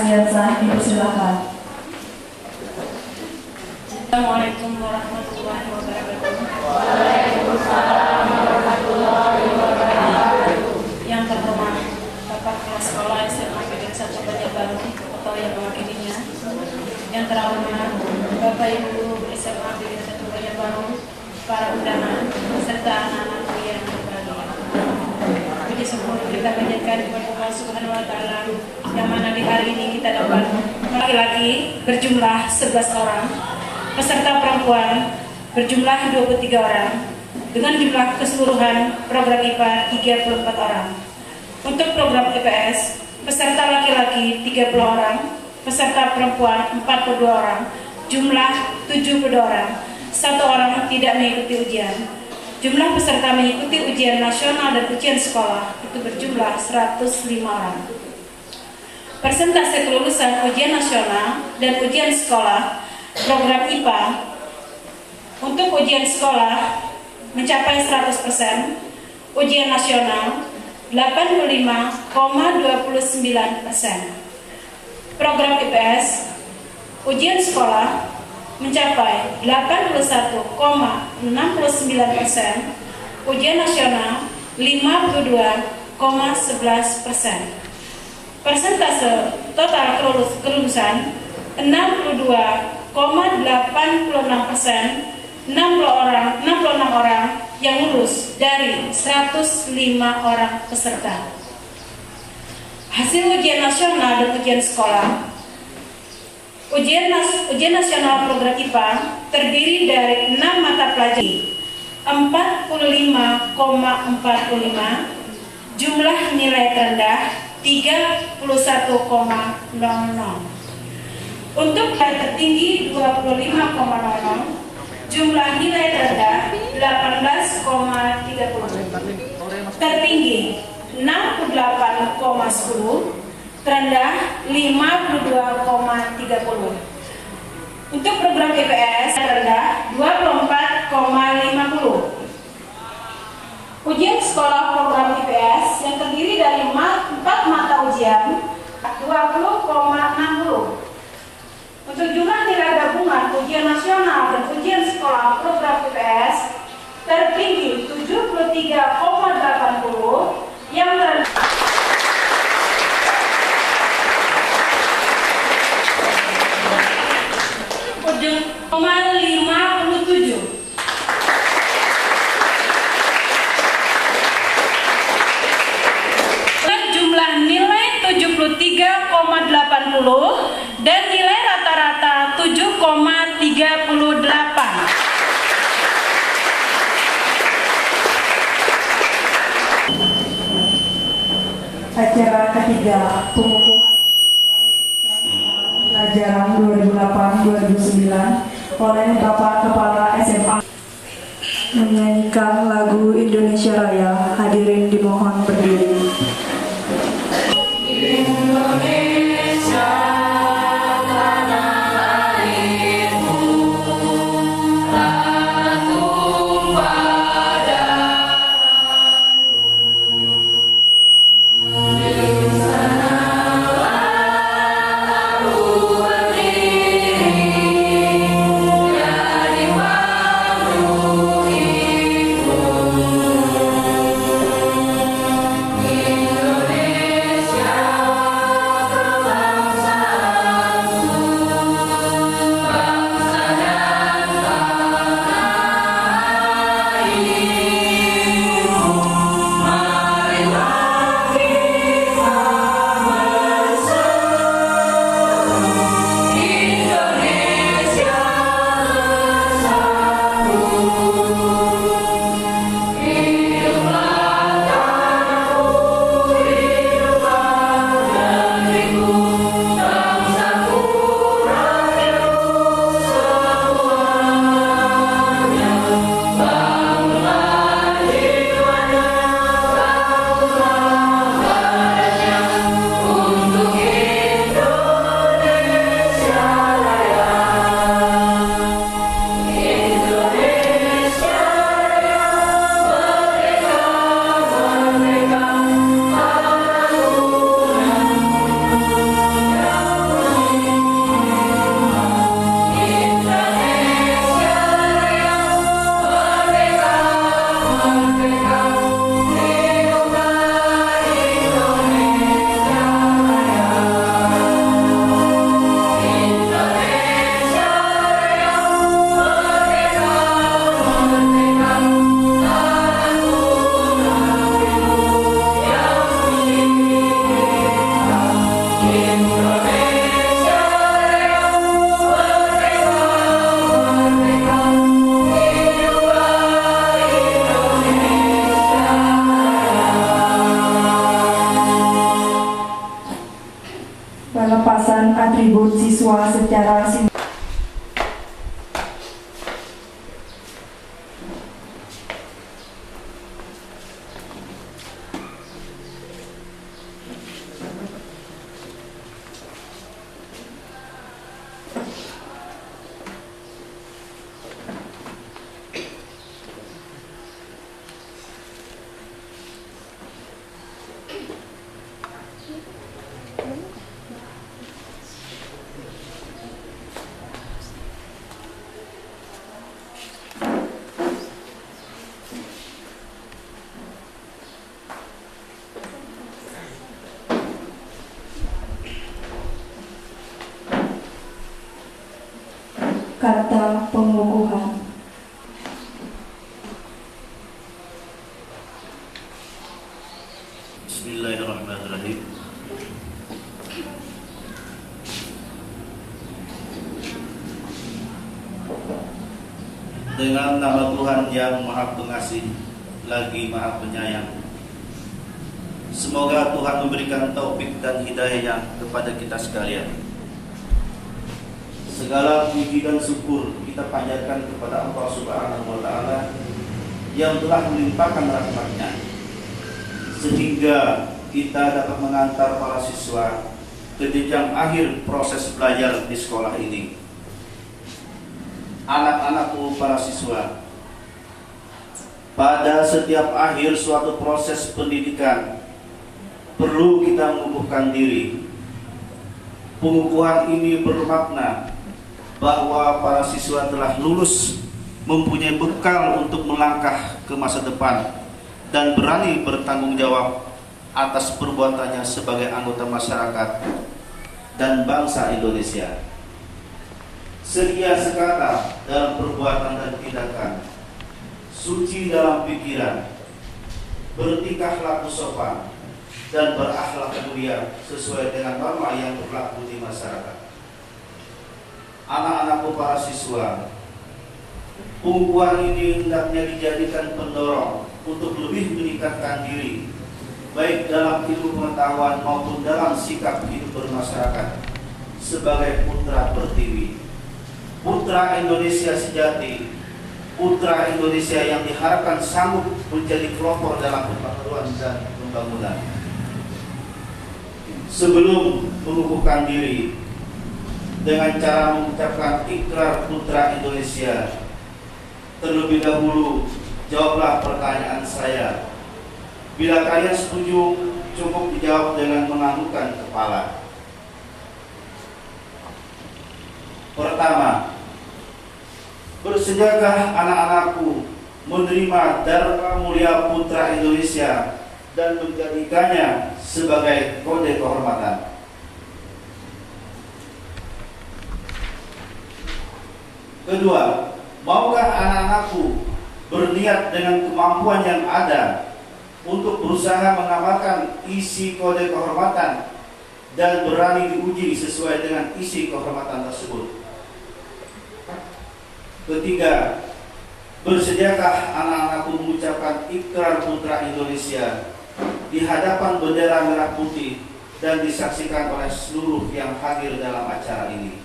Asliansyah, dipersilakan. Assalamualaikum warahmatullahi wabarakatuh. Waalaikumsalam warahmatullahi wabarakatuh. Yang terhormat Bapak Kepala Sekolah SMA Negeri 1 Banjarbaru atau yang mewakilinya. Yang terhormat Bapak Ibu Guru SMA Negeri 1 Banjarbaru, para undangan serta anak-anak yang berbahagia. Puji syukur kita panjatkan kepada Allah Subhanahu wa taala yang mana di hari ini kita dapat laki-laki berjumlah 11 orang, peserta perempuan berjumlah 23 orang, dengan jumlah keseluruhan program IPA 34 orang. Untuk program IPS, peserta laki-laki 30 orang, peserta perempuan 42 orang, jumlah 72 orang. 1 orang tidak mengikuti ujian. Jumlah peserta mengikuti ujian nasional dan ujian sekolah itu berjumlah 105 orang. Persentase kelulusan ujian nasional dan ujian sekolah program IPA untuk ujian sekolah mencapai 100%, ujian nasional 85,29%. Program IPS ujian sekolah mencapai 81,69%, ujian nasional 52,11%. Persentase total kelulusan 62,86%, 66 orang yang lulus dari 105 orang peserta. Hasil ujian nasional dan ujian sekolah. Ujian nasional program IPA terdiri dari 6 mata pelajaran, 45,45, jumlah nilai terendah 31,00. Untuk nilai tertinggi 25,00, jumlah nilai terendah 18,30, tertinggi 68,10, terendah 52,30. Untuk program IPS terendah 24,50. Ujian sekolah program IPS yang terdiri dari 4 mata ujian 20,60. Untuk jumlah nilai gabungan ujian nasional dan ujian sekolah program IPS tertinggi 73,80, yang terendah 57. Jumlah nilai 73,80 dan nilai rata-rata 7,38. Acara ketiga, pengukuhan pelajaran 2008-2009 oleh Bapak Kepala SMA menyanyikan lagu Indonesia Raya. Hadirin dimohon berdiri. kata pengukuhan. Bismillahirrahmanirrahim. Dengan nama Tuhan yang Maha Pengasih lagi Maha Penyayang, semoga Tuhan memberikan taufik dan hidayah kepada kita sekalian. Segala puji dan syukur kita panjatkan kepada Allah Subhanahu wa Ta'ala yang telah melimpahkan rahmat-Nya sehingga kita dapat mengantar para siswa ke jenjang akhir proses belajar di sekolah ini. Anak-anakku para siswa, pada setiap akhir suatu proses pendidikan perlu kita mengukuhkan diri. Pengukuhan ini bermakna bahwa para siswa telah lulus, mempunyai bekal untuk melangkah ke masa depan dan berani bertanggung jawab atas perbuatannya sebagai anggota masyarakat dan bangsa Indonesia. Setia sekata dalam perbuatan dan tindakan, suci dalam pikiran, bertingkah laku sopan, dan berakhlak mulia sesuai dengan norma yang berlaku di masyarakat. Anak-anakku para siswa, pengukuhan ini hendaknya dijadikan pendorong untuk lebih meningkatkan diri, baik dalam ilmu pengetahuan maupun dalam sikap hidup bermasyarakat sebagai putra pertiwi, putra Indonesia sejati, putra Indonesia yang diharapkan sanggup menjadi pelopor dalam pembangunan dan pembangunan. Sebelum mengukuhkan diri dengan cara mengucapkan ikrar putra Indonesia, terlebih dahulu jawablah pertanyaan saya. Bila kalian setuju, cukup dijawab dengan menganggukkan kepala. Pertama, bersediakah anak-anakku menerima Dharma Mulia Putra Indonesia dan menjadikannya sebagai kode kehormatan? Kedua, maukah anak-anakku berniat dengan kemampuan yang ada untuk berusaha mengamalkan isi kode kehormatan dan berani diuji sesuai dengan isi kehormatan tersebut? Ketiga, bersediakah anak-anakku mengucapkan ikrar putra Indonesia di hadapan bendera merah putih dan disaksikan oleh seluruh yang hadir dalam acara ini?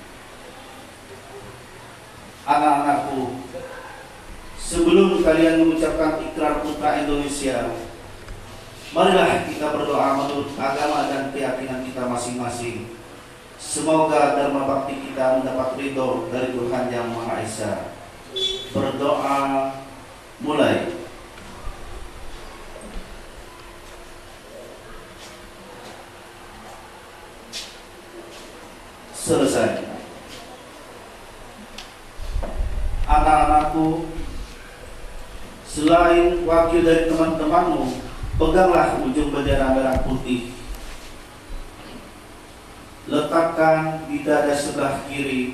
Anak-anakku, sebelum kalian mengucapkan ikrar putra Indonesia, marilah kita berdoa menurut agama dan keyakinan kita masing-masing. Semoga dharma bakti kita mendapat ridho dari Tuhan Yang Maha Esa. Berdoa mulai. Selesai. Anak-anakku, selain wakil dari teman-temanmu, peganglah ujung bendera merah putih. Letakkan di dada sebelah kiri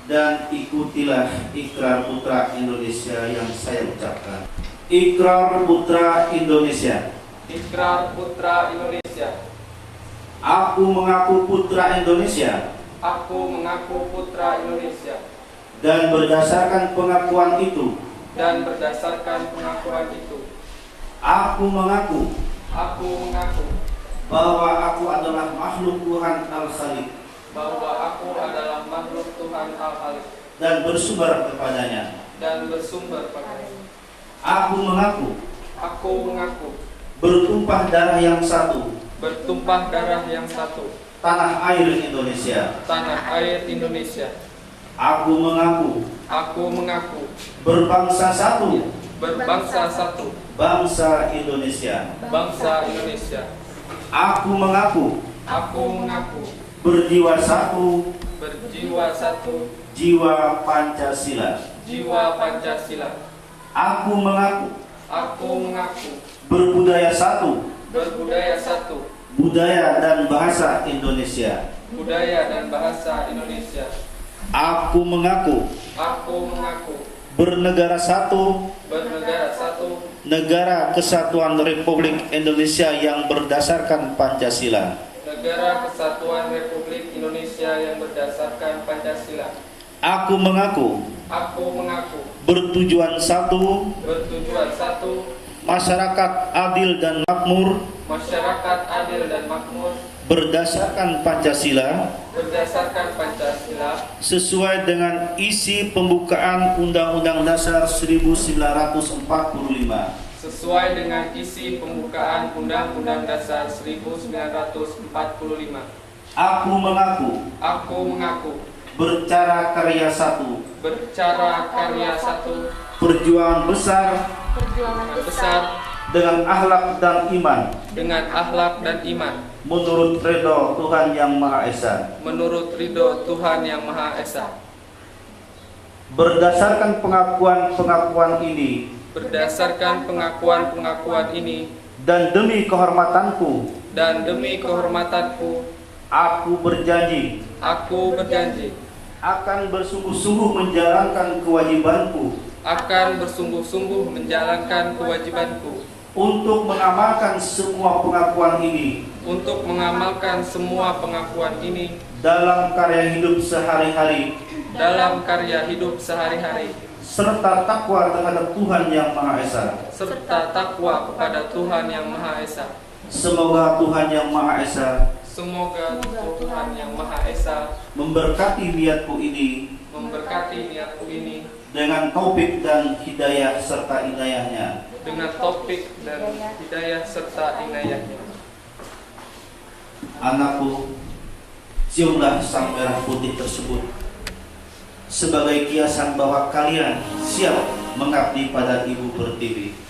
dan ikutilah ikrar putra Indonesia yang saya ucapkan. Ikrar putra Indonesia. Ikrar putra Indonesia. Aku mengaku putra Indonesia. Aku mengaku putra Indonesia. Dan berdasarkan pengakuan itu. Dan berdasarkan pengakuan itu. Aku mengaku. Aku mengaku. Bahwa aku adalah makhluk Tuhan Al-Khaliq. Bahwa aku adalah makhluk Tuhan Al-Khaliq. Dan bersumber kepadanya. Dan bersumber padanya. Aku mengaku. Aku mengaku. Bertumpah darah yang satu. Bertumpah darah yang satu. Tanah air Indonesia. Tanah air Indonesia. Aku mengaku. Aku mengaku. Berbangsa satu. Berbangsa satu. Bangsa Indonesia. Bangsa Indonesia. Aku mengaku. Aku mengaku. Berjiwa satu. Berjiwa satu. Jiwa Pancasila. Jiwa Pancasila. Aku mengaku. Aku mengaku. Berbudaya satu. Berbudaya satu. Budaya dan bahasa Indonesia. Budaya dan bahasa Indonesia. Aku mengaku bernegara satu, negara kesatuan Republik Indonesia yang berdasarkan Pancasila. Negara Kesatuan Republik Indonesia yang berdasarkan Pancasila. Aku mengaku bertujuan satu, masyarakat adil dan makmur berdasarkan Pancasila, sesuai dengan isi pembukaan Undang-Undang Dasar 1945. Sesuai dengan isi pembukaan Undang-Undang Dasar 1945. Aku mengaku bercara karya satu, perjuangan besar dengan akhlak dan iman, menurut ridho Tuhan Yang Maha Esa. Berdasarkan pengakuan ini dan demi kehormatanku, aku berjanji akan bersungguh-sungguh menjalankan kewajibanku untuk mengamalkan semua pengakuan ini dalam karya hidup sehari-hari, serta takwa terhadap Tuhan Yang Maha Esa. Semoga Tuhan Yang Maha Esa memberkati niatku ini dengan taufik dan hidayah serta inayahnya. Anakku, ciumlah sang merah putih tersebut sebagai kiasan bahwa kalian siap mengabdi pada Ibu Pertiwi.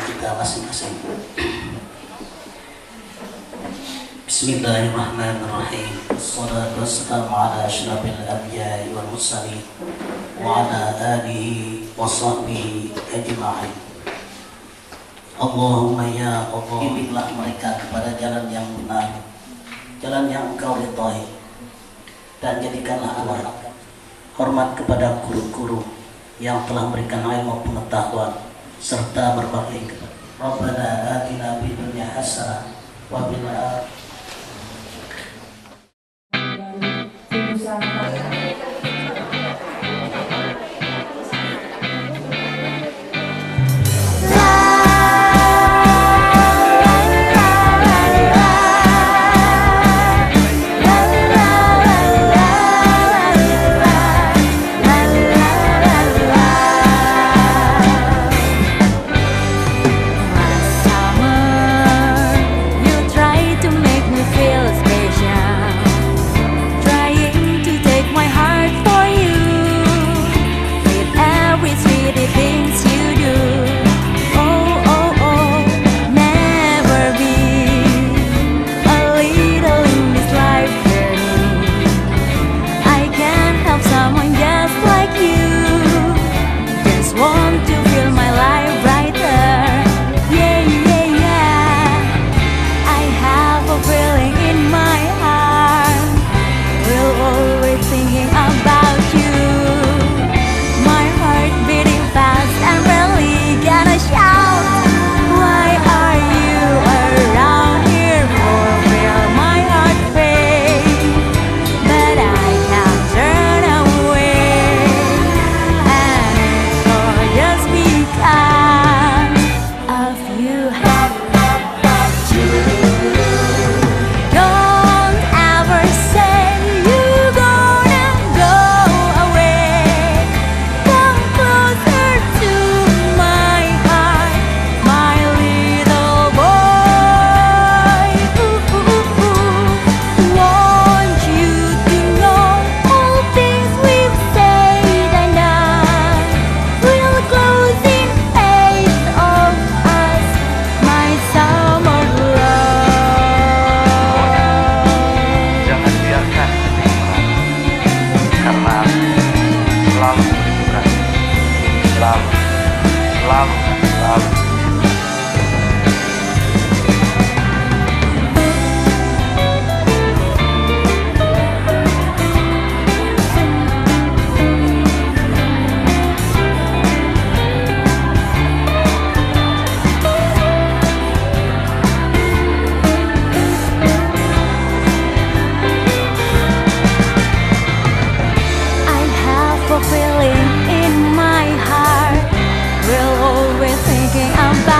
Kita masing-masing. Bismillahirrahmanirrahim. Wassalatu wassalamu ala asyrafil anbiya'i wal mursalin wa ala alihi wa sahbihi ajma'in. Allahumma ya Allah, bimbinglah mereka kepada jalan yang benar, jalan yang Engkau ridhai, dan jadikanlah awal hormat kepada guru-guru yang telah memberikan ilmu pengetahuan serta berbakti kepada Rabbana atina fid dunya hasanah wa fil akhirati feeling in my heart. We're always thinking about